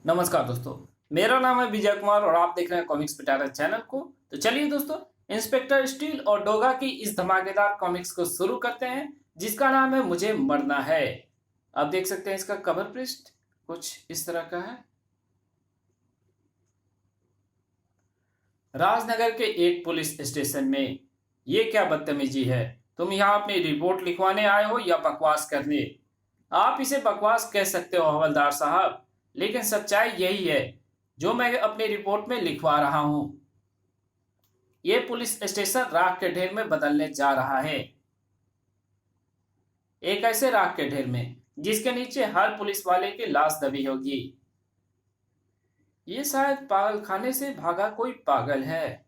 नमस्कार दोस्तों। मेरा नाम है विजय कुमार और आप देख रहे हैं कॉमिक्स पिटारा चैनल को। तो चलिए दोस्तों, इंस्पेक्टर स्टील और डोगा की इस धमाकेदार कॉमिक्स को शुरू करते हैं, जिसका नाम है मुझे मरना है। आप देख सकते हैं इसका कवर पृष्ठ कुछ इस तरह का है। राजनगर के एक पुलिस स्टेशन में ये क्या बदतमीजी है। तुम यहाँ अपनी रिपोर्ट लिखवाने आए हो या बकवास करने। आप इसे बकवास कह सकते हो हवलदार साहब, लेकिन सच्चाई यही है जो मैं अपनी रिपोर्ट में लिखवा रहा हूं। यह पुलिस स्टेशन राख के ढेर में बदलने जा रहा है। एक ऐसे राख के ढेर में जिसके नीचे हर पुलिस वाले की लाश दबी होगी। ये शायद पागल खाने से भागा कोई पागल है।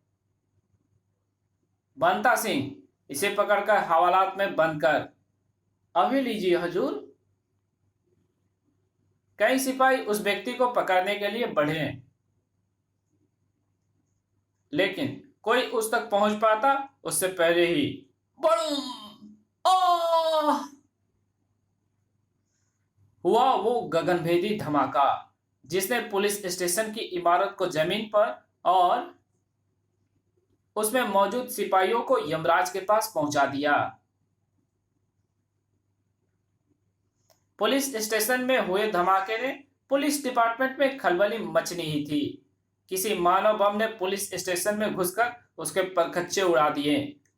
बंता सिंह, इसे पकड़कर हवालात में बंद कर। अभी लीजिए हजूर। कई सिपाही उस व्यक्ति को पकड़ने के लिए बढ़े, लेकिन कोई उस तक पहुंच पाता उससे पहले ही बड़ूम आह हुआ वो गगनभेदी धमाका, जिसने पुलिस स्टेशन की इमारत को जमीन पर और उसमें मौजूद सिपाहियों को यमराज के पास पहुंचा दिया। पुलिस स्टेशन में हुए धमाके ने पुलिस डिपार्टमेंट में खलबली मचनी ही थी। किसी मानव बम ने पुलिस स्टेशन में घुसकर उसके परखच्चे उड़ा दिए।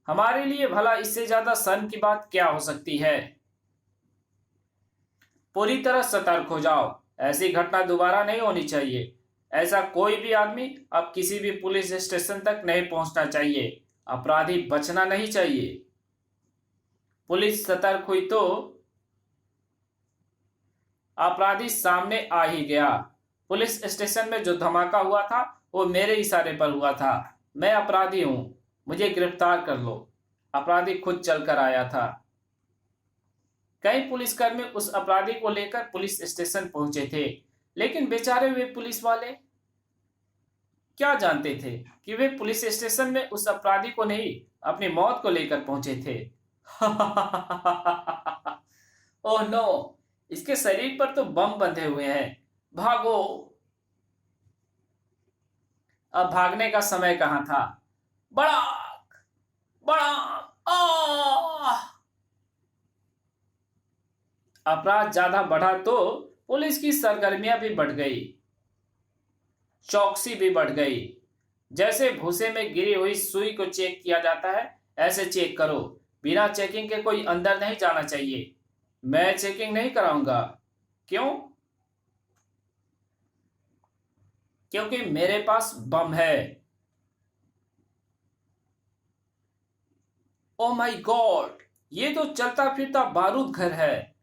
हमारे लिए भला इससे ज्यादा शर्म की बात क्या हो सकती है। पूरी तरह सतर्क हो जाओ, ऐसी घटना दोबारा नहीं होनी चाहिए। ऐसा कोई भी आदमी अब किसी भी पुलिस स्टेशन तक नहीं पहुंचना चाहिए। अपराधी बचना नहीं चाहिए। पुलिस सतर्क हुई तो अपराधी सामने आ ही गया। पुलिस स्टेशन में जो धमाका हुआ था वो मेरे इशारे पर हुआ था। मैं अपराधी हूं, मुझे गिरफ्तार कर लो। अपराधी खुद चलकर आया था। कई पुलिसकर्मी उस अपराधी को लेकर पुलिस स्टेशन पहुंचे थे, लेकिन बेचारे वे पुलिस वाले क्या जानते थे कि वे पुलिस स्टेशन में उस अपराधी को नहीं, अपनी मौत को लेकर पहुंचे थे। ओह नो, इसके शरीर पर तो बम बंधे हुए हैं। भागो। अब भागने का समय कहां था। बड़ा बड़ा आ अपराध ज्यादा बढ़ा तो पुलिस की सरगर्मियां भी बढ़ गई, चौकसी भी बढ़ गई। जैसे भूसे में गिरी हुई सुई को चेक किया जाता है, ऐसे चेक करो। बिना चेकिंग के कोई अंदर नहीं जाना चाहिए। मैं चेकिंग नहीं कराऊंगा। क्यों? क्योंकि मेरे पास बम है। ओ माय गॉड, ये तो चलता फिरता बारूद घर है।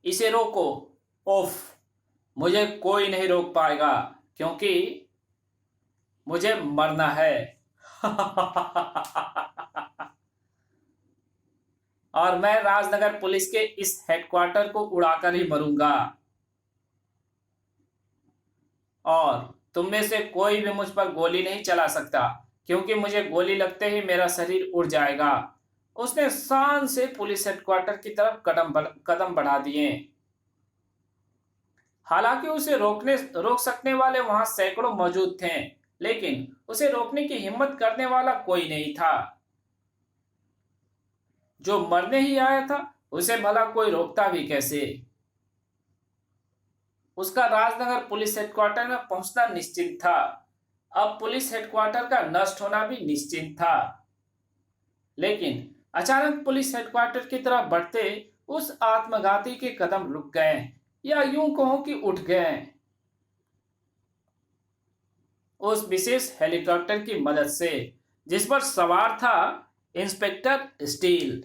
इसे रोको। ओफ, मुझे कोई नहीं रोक पाएगा, क्योंकि मुझे मरना है। और मैं राजनगर पुलिस के इस हेडक्वार्टर को उड़ाकर ही मरूंगा। और तुम में से कोई भी मुझ पर गोली नहीं चला सकता, क्योंकि मुझे गोली लगते ही मेरा शरीर उड़ जाएगा। उसने शान से पुलिस हेडक्वार्टर की तरफ कदम बढ़ा दिए। हालांकि उसे रोक सकने वाले वहां सैकड़ों मौजूद थे, लेकिन उसे रोकने की हिम्मत करने वाला कोई नहीं था। जो मरने ही आया था उसे भला कोई रोकता भी कैसे। उसका राजनगर पुलिस हेडक्वार्टर में पहुंचना निश्चित था। अब पुलिस हेडक्वार्टर का नष्ट होना भी निश्चित था। लेकिन अचानक पुलिस हेडक्वार्टर की तरफ बढ़ते उस आत्मघाती के कदम रुक गए, या यूं कहो कि उठ गए। उस विशेष हेलीकॉप्टर की मदद से, जिस पर सवार था इंस्पेक्टर स्टील।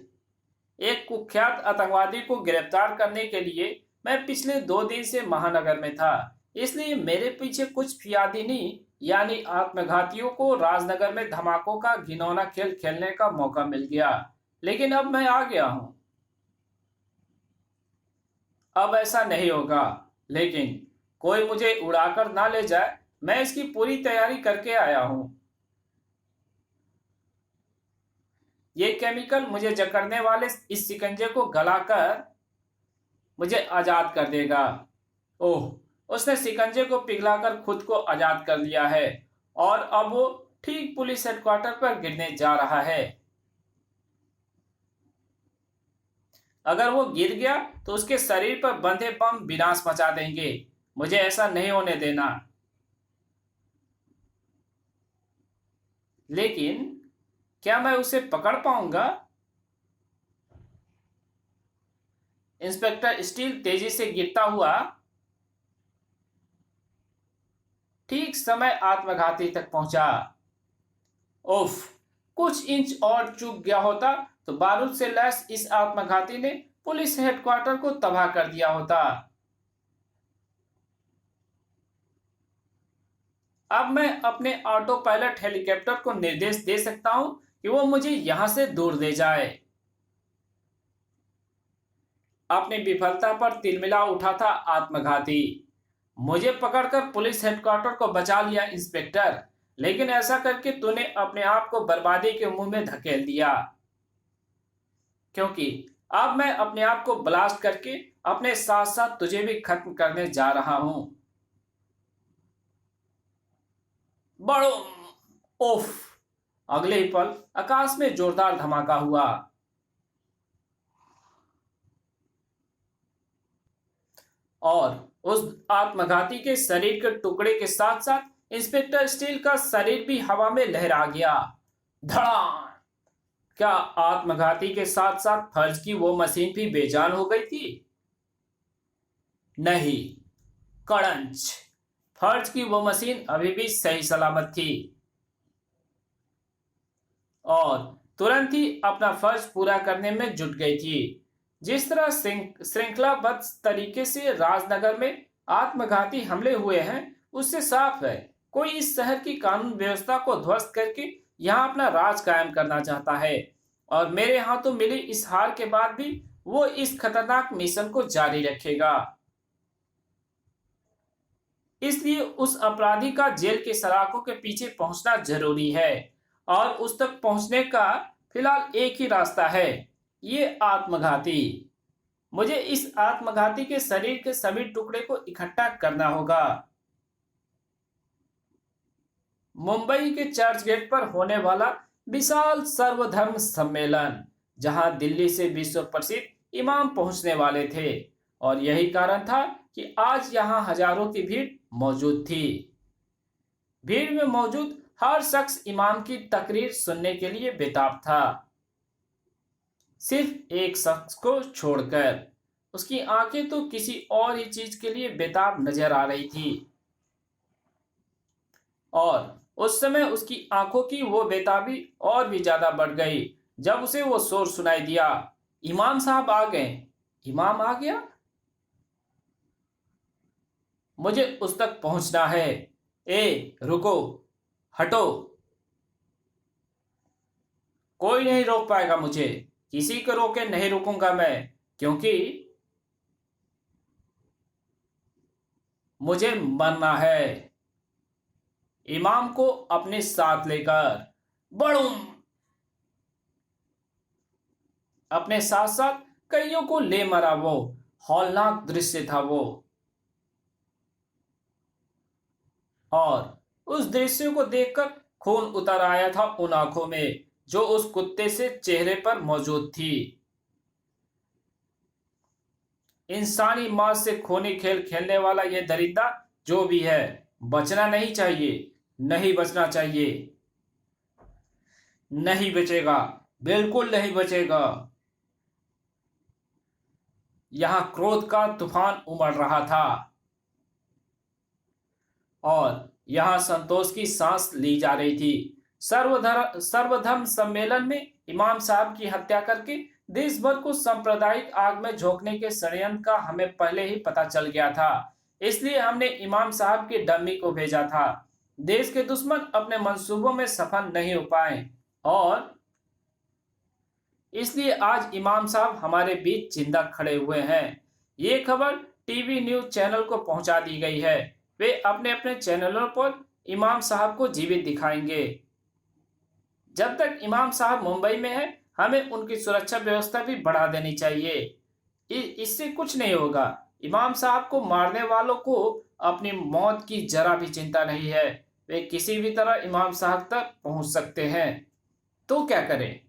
एक कुख्यात आतंकवादी को गिरफ्तार करने के लिए मैं पिछले 2 दिन से महानगर में था, इसलिए मेरे पीछे कुछ फियादिनी यानी आत्मघातियों को राजनगर में धमाकों का घिनौना खेल खेलने का मौका मिल गया। लेकिन अब मैं आ गया हूं। अब ऐसा नहीं होगा। लेकिन कोई मुझे उड़ाकर ना ले जाए, मैं इसकी पूरी तैयारी करके आया हूं। ये केमिकल मुझे जकड़ने वाले इस शिकंजे को गलाकर मुझे आजाद कर देगा। ओह, उसने शिकंजे को पिघलाकर खुद को आजाद कर लिया है और अब वो ठीक पुलिस हेडक्वार्टर पर गिरने जा रहा है। अगर वो गिर गया तो उसके शरीर पर बंधे बम विनाश मचा देंगे। मुझे ऐसा नहीं होने देना। लेकिन क्या मैं उसे पकड़ पाऊंगा? इंस्पेक्टर स्टील तेजी से गिरता हुआ ठीक समय आत्मघाती तक पहुंचा। उफ, कुछ इंच और चूक गया होता तो बारूद से लैस इस आत्मघाती ने पुलिस हेडक्वार्टर को तबाह कर दिया होता। अब मैं अपने ऑटो पायलट हेलीकॉप्टर को निर्देश दे सकता हूं कि वो मुझे यहां से दूर ले जाए। अपनी विफलता पर तिलमिला उठा था आत्मघाती। मुझे पकड़कर पुलिस हेडक्वार्टर को बचा लिया इंस्पेक्टर, लेकिन ऐसा करके तूने अपने आप को बर्बादी के मुंह में धकेल दिया। क्योंकि अब मैं अपने आप को ब्लास्ट करके अपने साथ साथ तुझे भी खत्म करने जा रहा हूं। बड़ो ओफ! अगले ही पल आकाश में जोरदार धमाका हुआ और उस आत्मघाती के शरीर के टुकड़े के साथ साथ इंस्पेक्टर स्टील का शरीर भी हवा में लहरा गया। धड़ाम! क्या आत्मघाती के साथ साथ फर्ज की वो मशीन भी बेजान हो गई थी? नहीं, कड़ंच! फर्ज की वो मशीन अभी भी सही सलामत थी और तुरंत ही अपना फर्ज पूरा करने में जुट गई थी। जिस तरह श्रृंखलाबद्ध तरीके से राजनगर में आत्मघाती हमले हुए हैं, उससे साफ है कोई इस शहर की कानून व्यवस्था को ध्वस्त करके यहाँ अपना राज कायम करना चाहता है और मेरे हाथों मिली इस हार के बाद भी वो इस खतरनाक मिशन को जारी रखेगा। इसलिए उस अपराधी का जेल के सलाखों के पीछे पहुंचना जरूरी है और उस तक पहुंचने का फिलहाल एक ही रास्ता है, ये आत्मघाती। मुझे इस आत्मघाती के शरीर के सभी टुकड़े को इकट्ठा करना होगा। मुंबई के चर्च गेट पर होने वाला विशाल सर्वधर्म सम्मेलन, जहां दिल्ली से विश्व प्रसिद्ध इमाम पहुंचने वाले थे और यही कारण था कि आज यहां हजारों की भीड़ मौजूद थी। भीड़ में मौजूद हर शख्स इमाम की तकरीर सुनने के लिए बेताब था, सिर्फ एक शख्स को छोड़कर। उसकी आंखें तो किसी और ही चीज के लिए बेताब नजर आ रही थी और उस समय उसकी आंखों की वो बेताबी और भी ज्यादा बढ़ गई जब उसे वो शोर सुनाई दिया, इमाम साहब आ गए। इमाम आ गया? मुझे उस तक पहुंचना है। ए रुको, हटो! कोई नहीं रोक पाएगा मुझे। किसी को रोके नहीं रुकूंगा मैं, क्योंकि मुझे मरना है इमाम को अपने साथ लेकर। बड़ूम! अपने साथ साथ कईयों को ले मरा वो हौलनाक दृश्य था वो। और उस दृश्य को देखकर खून उतर आया था उन आंखों में जो उस कुत्ते से चेहरे पर मौजूद थी। इंसानी मौत से खूनी खेल खेलने वाला यह दरिंदा जो भी है, बचना नहीं चाहिए, नहीं बचना चाहिए। नहीं बचेगा, बिल्कुल नहीं बचेगा। यहां क्रोध का तूफान उमड़ रहा था और यहां संतोष की सांस ली जा रही थी। सर्वधर्म सम्मेलन में इमाम साहब की हत्या करके देश भर को सांप्रदायिक आग में झोंकने के षड्यंत्र का हमें पहले ही पता चल गया था। इसलिए हमने इमाम साहब की डम्मी को भेजा था। देश के दुश्मन अपने मंसूबों में सफल नहीं हो पाए और इसलिए आज इमाम साहब हमारे बीच जिंदा खड़े हुए हैं। ये खबर टीवी न्यूज चैनल को पहुंचा दी गई है। वे अपने अपने चैनलों पर इमाम साहब को जीवित दिखाएंगे। जब तक इमाम साहब मुंबई में है, हमें उनकी सुरक्षा व्यवस्था भी बढ़ा देनी चाहिए। इससे कुछ नहीं होगा, इमाम साहब को मारने वालों को अपनी मौत की जरा भी चिंता नहीं है, वे किसी भी तरह इमाम साहब तक पहुंच सकते हैं। तो क्या करें?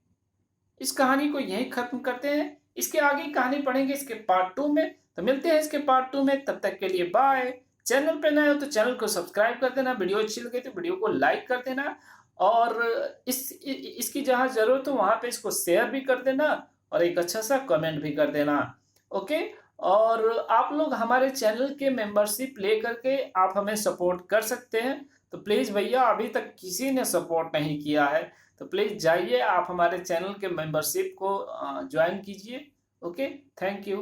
इस कहानी को यहीं खत्म करते हैं। इसके आगे की कहानी पढ़ेंगे इसके पार्ट 2 में। तो मिलते हैं इसके पार्ट 2 में, तब तक के लिए बाय। चैनल पे नए हो तो चैनल को सब्सक्राइब कर देना, वीडियो अच्छी लगे तो वीडियो को लाइक कर देना, और इसकी जहां जरूरत हो वहां पे इसको शेयर भी कर देना, और एक अच्छा सा कमेंट भी कर देना। ओके। और आप लोग हमारे चैनल के मेंबरशिप ले करके आप हमें सपोर्ट कर सकते हैं। तो प्लीज़ भैया, अभी तक किसी ने सपोर्ट नहीं किया है तो प्लीज़ जाइए आप हमारे चैनल के मेंबरशिप को ज्वाइन कीजिए। Okay, thank you.